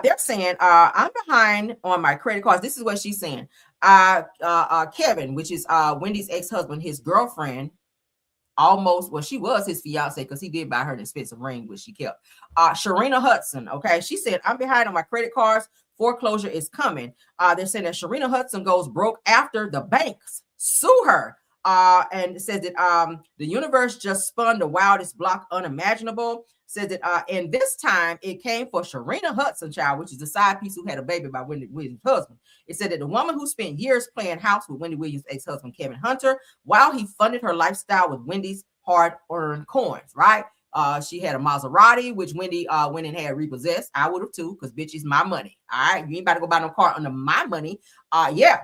They're saying I'm behind on my credit cards. This is what she's saying. Kevin, which is Wendy's ex-husband, his girlfriend, she was his fiance because he did buy her an expensive ring, which she kept. Sharina Hudson, okay, she said, I'm behind on my credit cards. Foreclosure is coming. They're saying that Sharina Hudson goes broke after the banks sue her. And it says that the universe just spun the wildest block unimaginable. Says that and this time it came for Sharina Hudson, child, which is the side piece who had a baby by Wendy Williams' husband. It said that the woman who spent years playing house with Wendy Williams' ex-husband Kevin Hunter, while he funded her lifestyle with Wendy's hard-earned coins, right? She had a Maserati, which Wendy went and had repossessed. I would have too, because bitch, is my money. All right, you ain't about to go buy no car under my money. Yeah.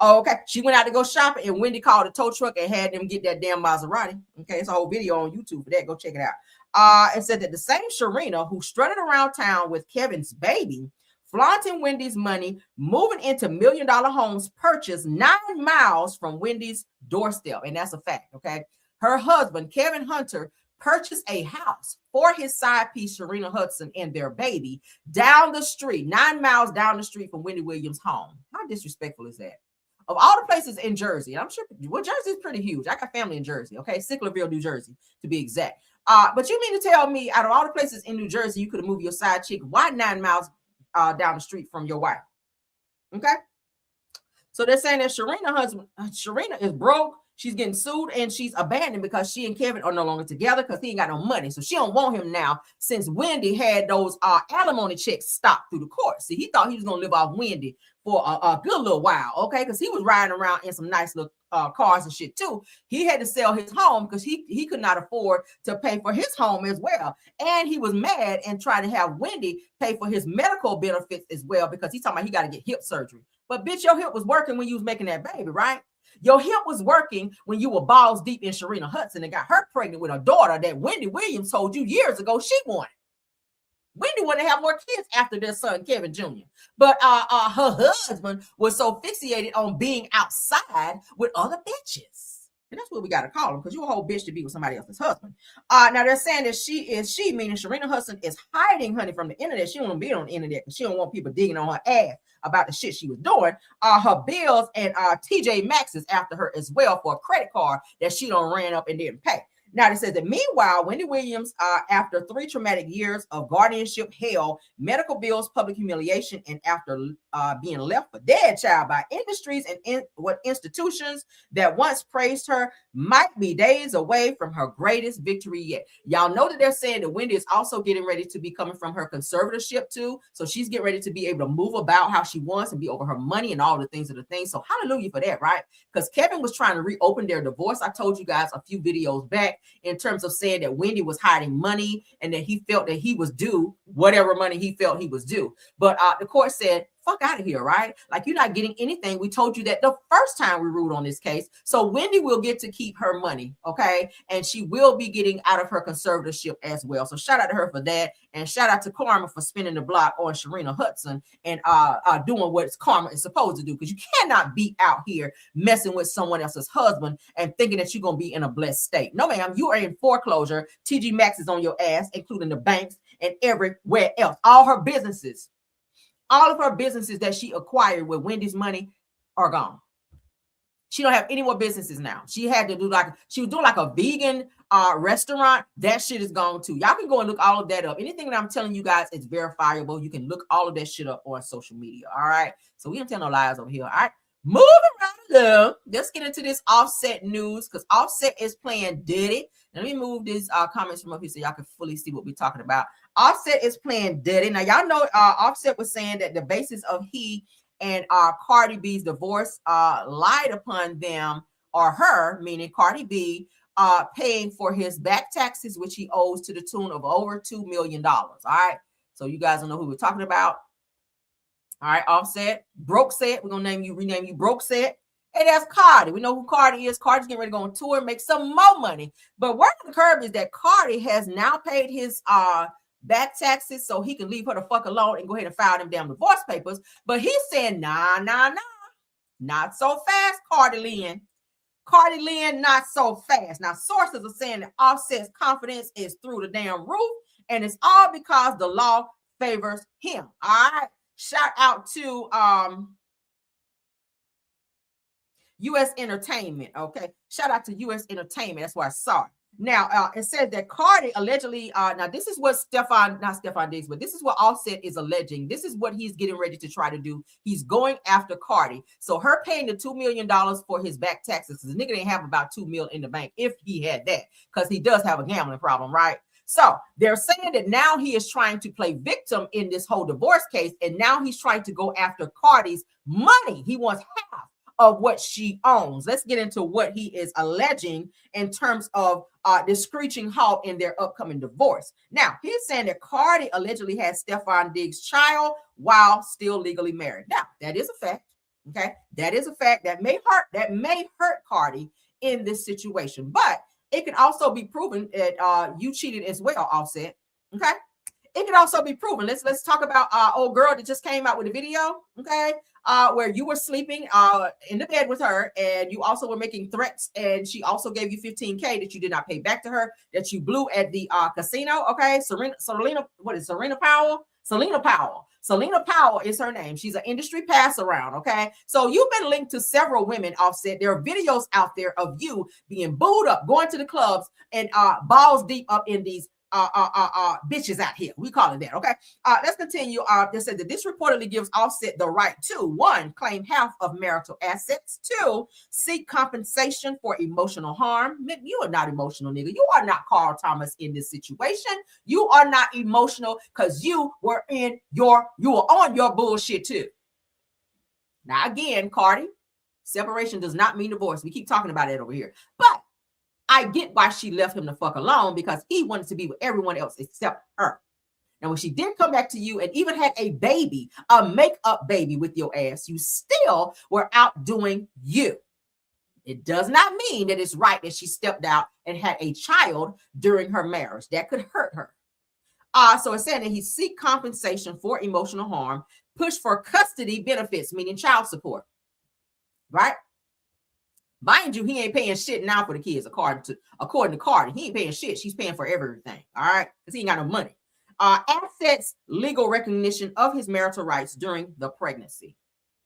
Oh, okay. She went out to go shopping, and Wendy called a tow truck and had them get that damn Maserati. Okay, it's a whole video on YouTube for that. Go check it out. It said that the same Sharina who strutted around town with Kevin's baby, flaunting Wendy's money, moving into $1 million homes, purchased 9 miles from Wendy's doorstep, and that's a fact. Okay, her husband Kevin Hunter purchased a house for his side piece Sharina Hudson and their baby down the street, 9 miles down the street from Wendy Williams' home. How disrespectful is that? Of all the places in Jersey, I'm sure, well, Jersey is pretty huge. I got family in Jersey, okay? Sicklerville, New Jersey, to be exact. But you mean to tell me, out of all the places in New Jersey, you could have moved your side chick, why 9 miles down the street from your wife? Okay? So they're saying that Sharina is broke. She's getting sued and she's abandoned because she and Kevin are no longer together because he ain't got no money. So she don't want him now since Wendy had those alimony checks stopped through the court. See, he thought he was going to live off Wendy for a good little while, okay? Because he was riding around in some nice little cars and shit too. He had to sell his home because he could not afford to pay for his home as well. And he was mad and tried to have Wendy pay for his medical benefits as well because he's talking about he got to get hip surgery. But bitch, your hip was working when you was making that baby, right? Your hip was working when you were balls deep in Sharina Hudson and got her pregnant with a daughter that Wendy Williams told you years ago she wanted. Wendy wanted to have more kids after their son, Kevin Jr. But her husband was so fixated on being outside with other bitches. And that's what we got to call him, because you're a whole bitch to be with somebody else's husband. Now they're saying that she meaning Sharina Hudson, is hiding honey from the internet. She don't want to be on the internet because she don't want people digging on her ass about the shit she was doing. Her bills and TJ Maxx is after her as well for a credit card that she don't ran up and didn't pay. Now, it says that meanwhile, Wendy Williams, after 3 traumatic years of guardianship hell, medical bills, public humiliation, and after being left for dead, child, by industries and institutions that once praised her, might be days away from her greatest victory yet. Y'all know that they're saying that Wendy is also getting ready to be coming from her conservatorship too. So she's getting ready to be able to move about how she wants and be over her money and all the things of the things. So hallelujah for that, right? Because Kevin was trying to reopen their divorce. I told you guys a few videos back in terms of saying that Wendy was hiding money and that he felt that he was due whatever money he felt he was due. But the court said, fuck out of here, right? Like, you're not getting anything. We told you that the first time we ruled on this case. So Wendy will get to keep her money, okay? And she will be getting out of her conservatorship as well. So shout out to her for that. And shout out to Karma for spinning the block on Sharina Hudson and doing what Karma is supposed to do. Because you cannot be out here messing with someone else's husband and thinking that you're going to be in a blessed state. No, ma'am, you are in foreclosure. TG Maxx is on your ass, including the banks and everywhere else. All her businesses. All of her businesses that she acquired with Wendy's money are gone. She don't have any more businesses now. She had to do she was doing like a vegan restaurant. That shit is gone too. Y'all can go and look all of that up. Anything that I'm telling you guys is verifiable. You can look all of that shit up on social media. All right. So we don't tell no lies over here. All right. Moving right along. Let's get into this Offset news because Offset is playing Diddy. Let me move these comments from up here so y'all can fully see what we're talking about. Offset is playing Diddy. Now, y'all know Offset was saying that the basis of he and Cardi B's divorce lied upon them or her, meaning Cardi B, paying for his back taxes, which he owes to the tune of over $2 million. All right. So you guys don't know who we're talking about. All right. Offset, Broke Set. We're going to rename you Broke Set. And that's Cardi. We know who Cardi is. Cardi's getting ready to go on tour and make some more money. But word on the curb is that Cardi has now paid his back taxes so he can leave her the fuck alone and go ahead and file them damn divorce papers. But he's saying, nah, not so fast, Cardi Lynn. Cardi Lynn, not so fast. Now, sources are saying that Offset's confidence is through the damn roof, and it's all because the law favors him. All right. Shout out to U.S. Entertainment, okay? Shout out to U.S. Entertainment. That's where I saw it. Now, it says that Cardi allegedly, now this is what not Stefan Diggs, but this is what Offset is alleging. This is what he's getting ready to try to do. He's going after Cardi. So her paying the $2 million for his back taxes, because the nigga didn't have about $2 million in the bank if he had that, because he does have a gambling problem, right? So they're saying that now he is trying to play victim in this whole divorce case, and now he's trying to go after Cardi's money. He wants half of what she owns. Let's get into what he is alleging in terms of the screeching halt in their upcoming divorce. Now, he's saying that Cardi allegedly had Stefan Diggs' child while still legally married. Now, that is a fact. Okay, that is a fact that may hurt Cardi in this situation, but it can also be proven that you cheated as well, Offset. Okay, it can also be proven. Let's talk about old girl that just came out with a video. Okay. Where you were sleeping in the bed with her, and you also were making threats, and she also gave you $15K that you did not pay back to her, that you blew at the casino. Okay, Selena Powell. Selena Powell is her name. She's an industry pass around. Okay, so you've been linked to several women, Offset. There are videos out there of you being booed up, going to the clubs, and balls deep up in these bitches out here. We call it that. Okay. Let's continue. They said that this reportedly gives Offset the right to 1, claim half of marital assets, 2, seek compensation for emotional harm. You are not emotional, nigga. You are not Carl Thomas in this situation. You are not emotional because you were on your bullshit too. Now again, Cardi, separation does not mean divorce. We keep talking about it over here, but I get why she left him the fuck alone, because he wanted to be with everyone else except her. Now, when she did come back to you and even had a baby, a makeup baby with your ass, you still were out doing you. It does not mean that it's right that she stepped out and had a child during her marriage. That could hurt her. So it's saying that he seek compensation for emotional harm, push for custody benefits, meaning child support, right? Mind you, he ain't paying shit now for the kids, according to Cardi. He ain't paying shit. She's paying for everything, all right? Because he ain't got no money. Assets, legal recognition of his marital rights during the pregnancy.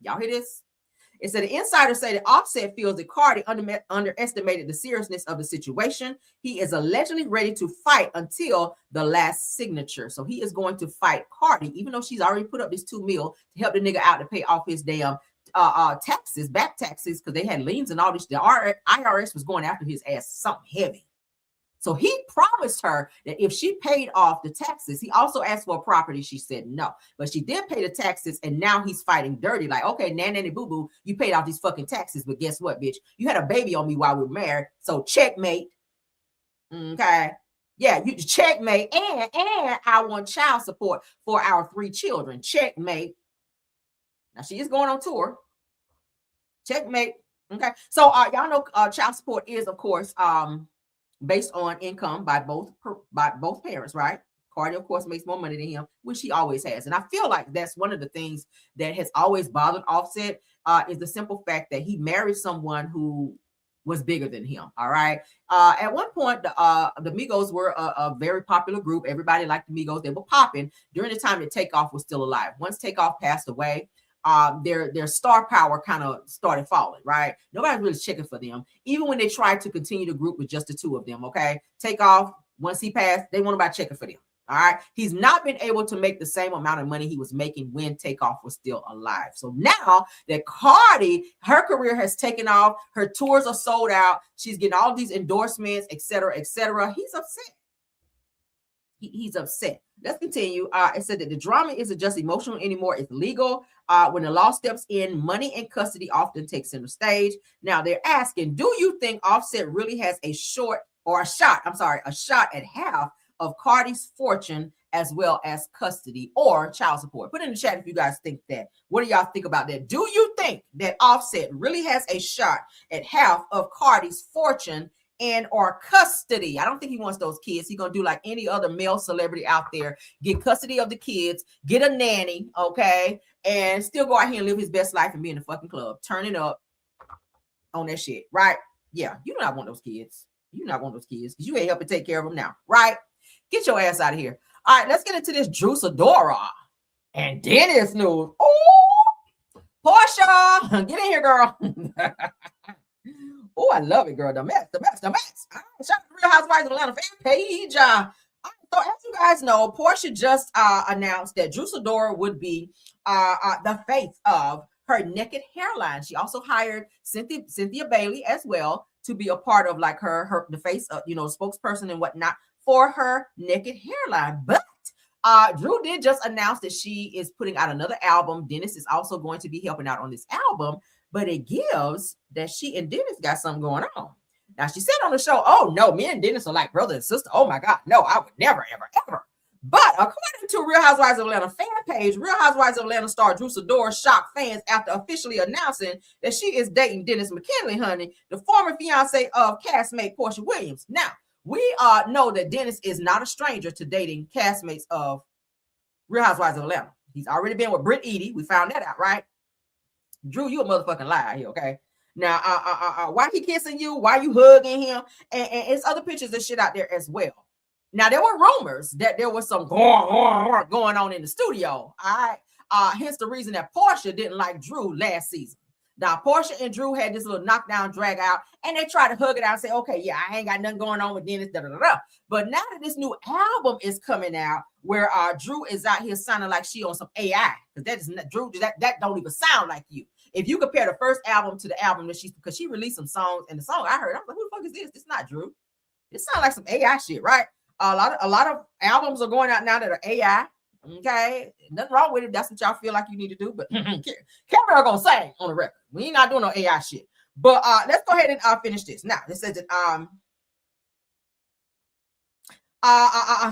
Y'all hear this? It said the insiders say that Offset feels that Cardi underestimated the seriousness of the situation. He is allegedly ready to fight until the last signature. So he is going to fight Cardi, even though she's already put up this $2 million to help the nigga out to pay off his damn taxes, back taxes, because they had liens and all this. The IRS was going after his ass something heavy. So he promised her that if she paid off the taxes, he also asked for a property. She said no, but she did pay the taxes, and now he's fighting dirty. Like, okay, nanny boo boo, you paid off these fucking taxes, but guess what, bitch? You had a baby on me while we were married, so checkmate. Okay, yeah, you checkmate, and I want child support for our 3 children. Checkmate. Now she is going on tour. Checkmate. Okay, so y'all know child support is, of course, based on income by both parents, right? Cardi, of course, makes more money than him, which he always has. And I feel like that's one of the things that has always bothered Offset, is the simple fact that he married someone who was bigger than him. All right. At one point, the Migos were a very popular group. Everybody liked the Migos. They were popping during the time that Takeoff was still alive. Once Takeoff passed away, their star power kind of started falling, right? Nobody's really checking for them, even when they tried to continue the group with just the 2 of them. Okay, Takeoff, once he passed, they weren't about checking for them. All right, he's not been able to make the same amount of money he was making when Takeoff was still alive. So now that Cardi, her career has taken off, her tours are sold out, she's getting all these endorsements, etc., etc. He's upset. He's upset. Let's continue. It said that the drama isn't just emotional anymore, it's legal. When the law steps in, money and custody often takes center stage. Now they're asking, do you think Offset really has a shot at half of Cardi's fortune as well as custody or child support? Put in the chat if you guys think that. What do y'all think about that? Do you think that Offset really has a shot at half of Cardi's fortune and or custody? I don't think he wants those kids. He's gonna do like any other male celebrity out there, get custody of the kids, get a nanny, okay, and still go out here and live his best life and be in the fucking club, turning up on that shit, right? Yeah, you do not want those kids. You do not want those kids because you ain't helping take care of them now, right? Get your ass out of here. All right, let's get into this Sidora and Dennis news. Oh, Porsha, get in here, girl. Oh, I love it, girl. The mess. Shout out to Real Housewives of Atlanta fan page. So as you guys know, Porsha just announced that Sidora would be the face of her naked hairline. She also hired Cynthia Bailey as well to be a part of like the face of, spokesperson and whatnot for her naked hairline. But Drew did just announce that she is putting out another album. Dennis is also going to be helping out on this album. But it gives that she and Dennis got something going on. Now, she said on the show, oh, no, me and Dennis are like brother and sister. Oh, my God. No, I would never, ever, ever. But according to Real Housewives of Atlanta fan page, Real Housewives of Atlanta star Sidora shocked fans after officially announcing that she is dating Dennis McKinley, honey, the former fiance of castmate Porsha Williams. Now, we know that Dennis is not a stranger to dating castmates of Real Housewives of Atlanta. He's already been with Britt Eady. We found that out, right? Drew, you a motherfucking liar here, okay? Now, why he kissing you? Why you hugging him? And it's other pictures and shit out there as well. Now, there were rumors that there was some going on in the studio, all right? Hence the reason that Porsha didn't like Drew last season. Now, Porsha and Drew had this little knockdown, drag out, and they tried to hug it out and say, okay, yeah, I ain't got nothing going on with Dennis, da-da-da-da. But now that this new album is coming out, where Drew is out here sounding like she on some AI, because that is not Drew, that don't even sound like you. If you compare the first album to the album that because she released some songs, and the song I heard, I was like, who the fuck is this? It's not Drew. It sounds like some AI shit, right? A lot of albums are going out now that are AI. Okay, nothing wrong with it. That's what y'all feel like you need to do. But Camera gonna sing on the record. We ain't not doing no AI shit. But let's go ahead and finish this. Now, it says that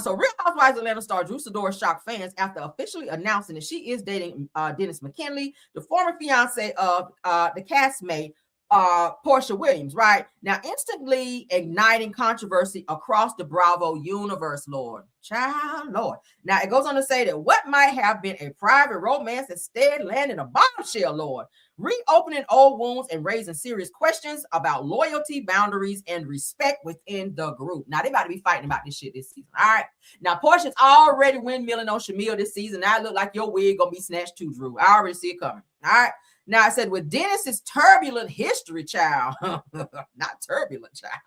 so Real Housewives of Atlanta star Sidora shocked fans after officially announcing that she is dating Dennis McKinley, the former fiance of the castmate Porsha Williams, right? Now, instantly igniting controversy across the Bravo universe, Lord. Child, Lord. Now, it goes on to say that what might have been a private romance instead landed a bombshell, Lord. Reopening old wounds and raising serious questions about loyalty, boundaries, and respect within the group. Now, they about to be fighting about this shit this season, all right? Now, Porsha's already windmilling on Shamil this season. Now, it look like your wig gonna be snatched too, Drew. I already see it coming, all right? Now I said with Dennis's turbulent history, child, not turbulent, child.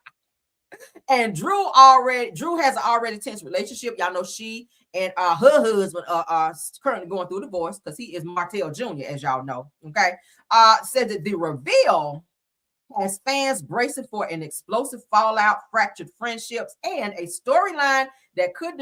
And Drew has an already tense relationship. Y'all know she and her husband are currently going through divorce because he is Martell Jr., as y'all know. Okay. Said that the reveal has fans bracing for an explosive fallout, fractured friendships, and a storyline that could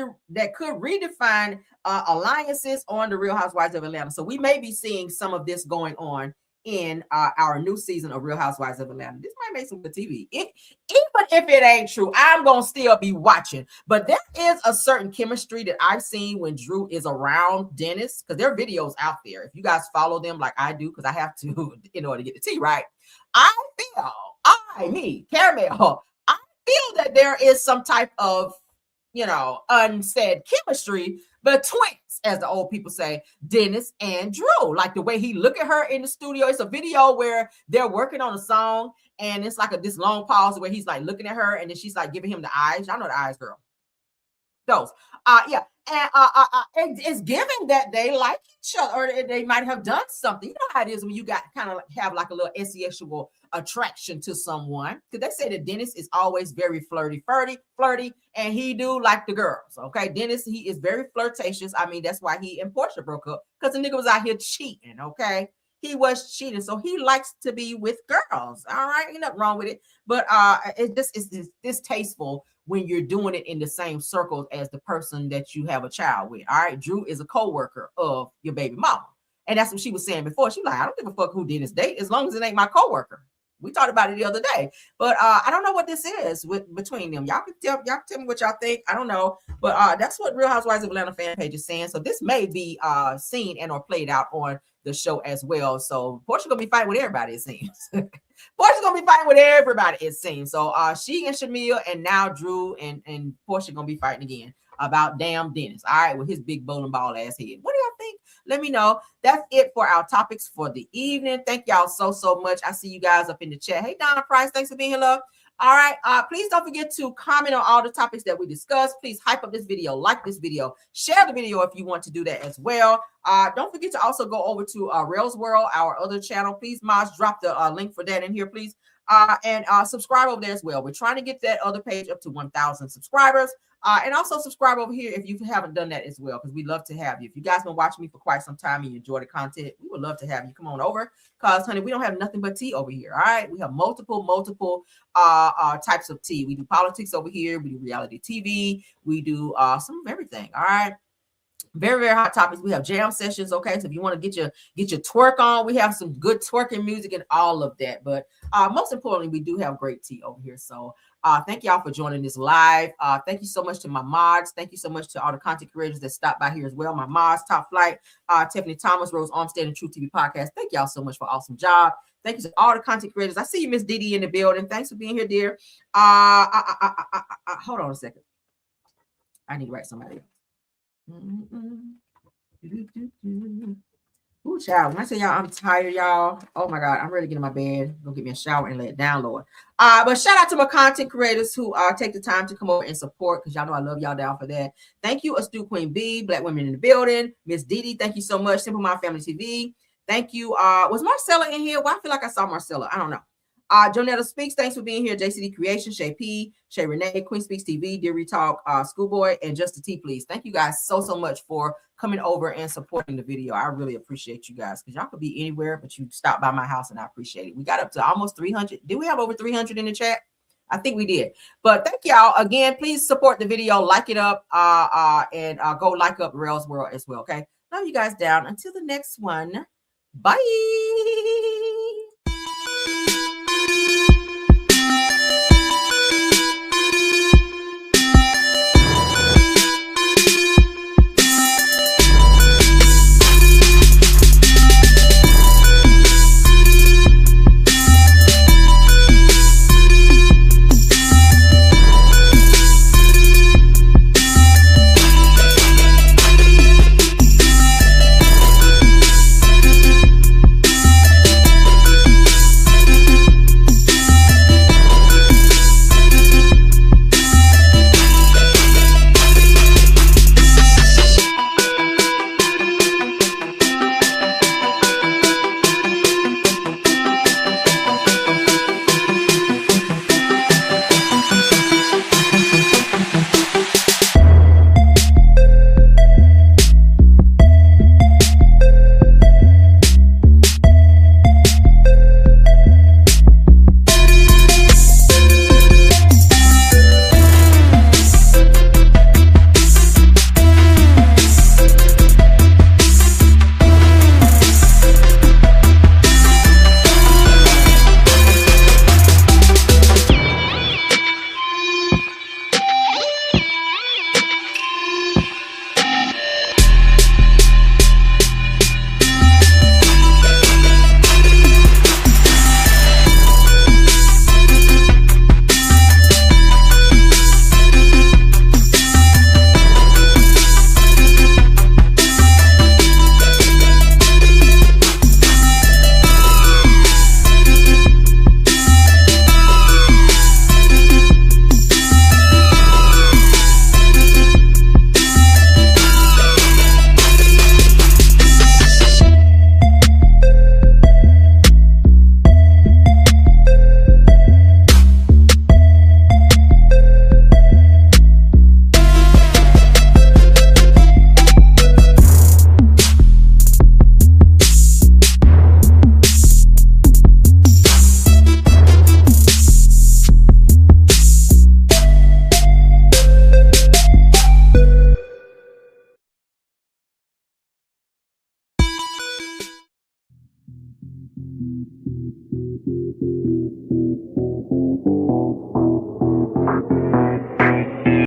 redefine alliances on the Real Housewives of Atlanta. So we may be seeing some of this going on in our new season of Real Housewives of Atlanta. This might make some good TV. Even if it ain't true, I'm gonna still be watching. But there is a certain chemistry that I've seen when Drew is around Dennis, because there are videos out there. If you guys follow them like I do, because I have to in order to get the tea right. Caramel, I feel that there is some type of, unsaid chemistry between, as the old people say, Dennis and Drew. Like the way he look at her in the studio. It's a video where they're working on a song, and it's like this long pause where he's like looking at her, and then she's like giving him the eyes. Y'all know the eyes, girl. Those. Yeah. And it's given that they like each other, or they might have done something. You know how it is when you got kind of have like a little sexual attraction to someone. Because they say that Dennis is always very flirty, and he do like the girls. Okay, Dennis, he is very flirtatious. I mean, that's why he and Porsha broke up, because the nigga was out here cheating. Okay, he was cheating, so he likes to be with girls. All right, ain't nothing wrong with it, but it just is distasteful when you're doing it in the same circles as the person that you have a child with. All right, Drew is a co-worker of your baby mama, and that's what she was saying before. She like, I don't give a fuck who Dennis date as long as it ain't my co-worker. We talked about it the other day, but I don't know what this is between them. Y'all can tell me what y'all think. I don't know, but that's what Real Housewives of Atlanta fan page is saying. So this may be seen and or played out on the show as well. So Porsha gonna be fighting with everybody, it seems. Porsha's gonna be fighting with everybody, it seems. So she and Shamil, and now Drew and Porsha gonna be fighting again about damn Dennis. All right, with his big bowling ball ass head. What do y'all think? Let me know. That's it for our topics for the evening. Thank y'all so much. I see you guys up in the chat. Hey, Donna Price, thanks for being here, love. All right, please don't forget to comment on all the topics that we discussed. Please hype up this video, like this video, share the video if you want to do that as well. Don't forget to also go over to Rails World, our other channel. Please, Moz, drop the link for that in here, please. And subscribe over there as well. We're trying to get that other page up to 1,000 subscribers. And also subscribe over here if you haven't done that as well, because we love to have you. If you guys been watching me for quite some time and you enjoy the content, we would love to have you come on over, because honey, we don't have nothing but tea over here. All right, we have multiple types of tea. We do politics over here, we do reality TV, we do some of everything. All right, very hot topics. We have jam sessions. Okay, so if you want to get your twerk on, we have some good twerking music and all of that. But most importantly, we do have great tea over here. So thank y'all for joining this live. Thank you so much to my mods. Thank you so much to all the content creators that stopped by here as well. My mods, Top Flight, Tiffany Thomas, Rose Armstead, and True TV Podcast. Thank y'all so much for awesome job. Thank you to all the content creators. I see you, Miss Didi, in the building. Thanks for being here, dear. Hold on a second. I need to write somebody. Ooh, child. When I say y'all, I'm tired, y'all. Oh my God, I'm ready to get in my bed, go get me a shower and lay it down, Lord. But shout out to my content creators who take the time to come over and support, because y'all know I love y'all down for that. Thank you, Astute Queen B, Black Women in the Building, Miss Didi. Thank you so much. Simple Mind Family TV. Thank you. Was Marcella in here? Well, I feel like I saw Marcella. I don't know. Jonetta Speaks, thanks for being here. JCD Creation, Shay P, Shay Renee, Queen Speaks TV, Deary Talk, Schoolboy, and Just a T, please. Thank you guys so much for coming over and supporting the video. I really appreciate you guys, because y'all could be anywhere, but you stopped by my house and I appreciate it. We got up to almost 300. Did we have over 300 in the chat? I think we did. But thank y'all again. Please support the video, like it up, and go like up Rails World as well. Okay. Love you guys down. Until the next one. Bye.